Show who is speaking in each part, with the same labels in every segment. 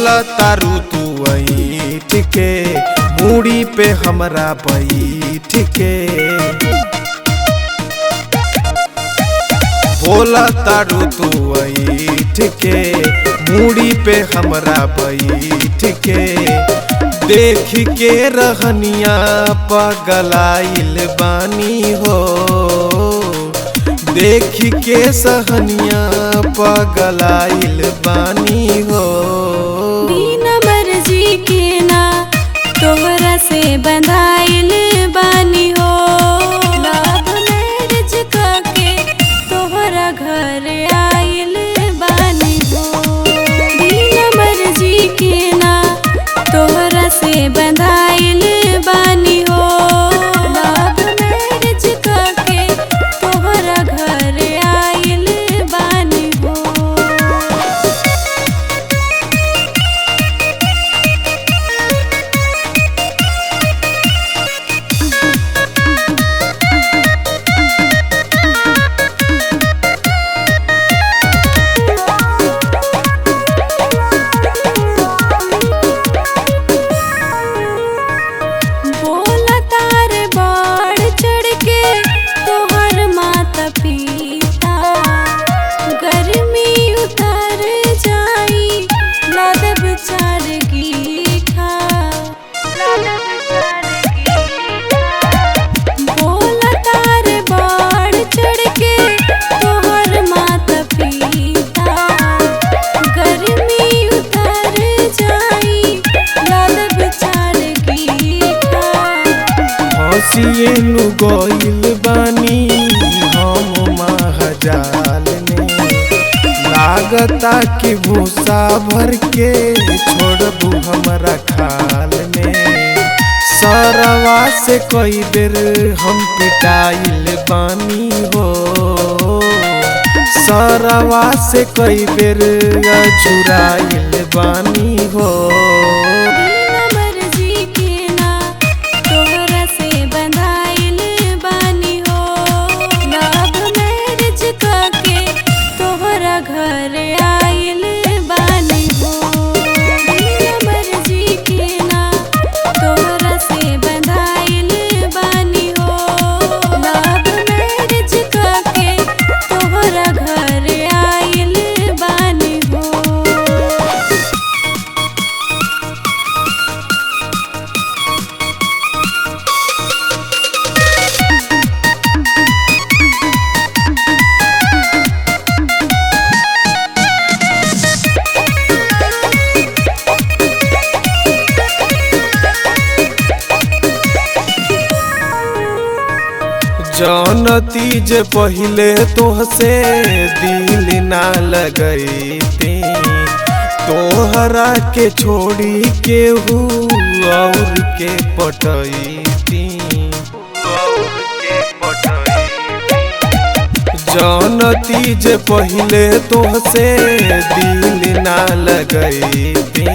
Speaker 1: बोला तारू तू ऐठ के मूड़ी पे हमरा बैठ के बोला तारू तू ऐठ के मूड़ी पे हमरा बैठ के देख के रहनिया पगलाइल बानी हो देख के सहनिया पगलाइल बानी हो
Speaker 2: बिना मर्जी के ना तोहरा से बंधाइल बानी हो लव मैरिज करके तोहरा घर आइल बानी हो बिना मर्जी के ना तोहरा से बंधाइल बानी हो लव मैरिज करके तोहरा घर आइल बानी हो। बोला तार बाढ़ चढ़ के तोहर माता पिता गर्मी उतर जाई लादब चार गीठा बोला तार बाढ़ चढ़ के तोहर माता पिता गर्मी उतर जाई लादब चार गीठा
Speaker 1: हंसिए नु गइल बानी हम महाजाल में लागता कि भूसा भर के छोड़बू हमरा खाल में सरवा से कई बेर हम पिटाइल बानी हो सरवा से कई बेर अझुराइल बानी हो
Speaker 2: बिना मर्जी के ना तोहरा से बंधाइल बानी हो लव मैरिज करके तोहरा घर आइल बानी हो बिना मर्जी के ना तोहरा से बंधाइल बानी हो लव मैरिज करके तोहरा घर आइल बानी हो।
Speaker 1: जानती जे पहले तोहसे दिल ना लगैती तोहरा के छोड़ी केहू और के पटैती जानती जे पहले तोहसे दिल ना लगैती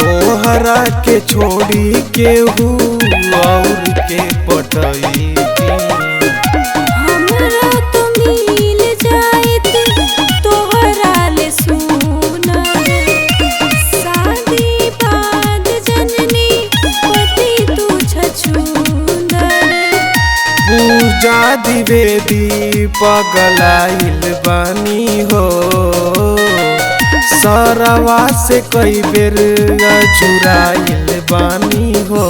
Speaker 1: तोहरा के छोड़ी केहू और के पटैती
Speaker 2: हमरा तो मिल जाइत तोहरा ले सुनर शादी बाद जननी पति तू छछूंदर
Speaker 1: पूजा द्विवेदी पगलाइल बानी हो सरवा से कई बेर अझुराइल बानी हो।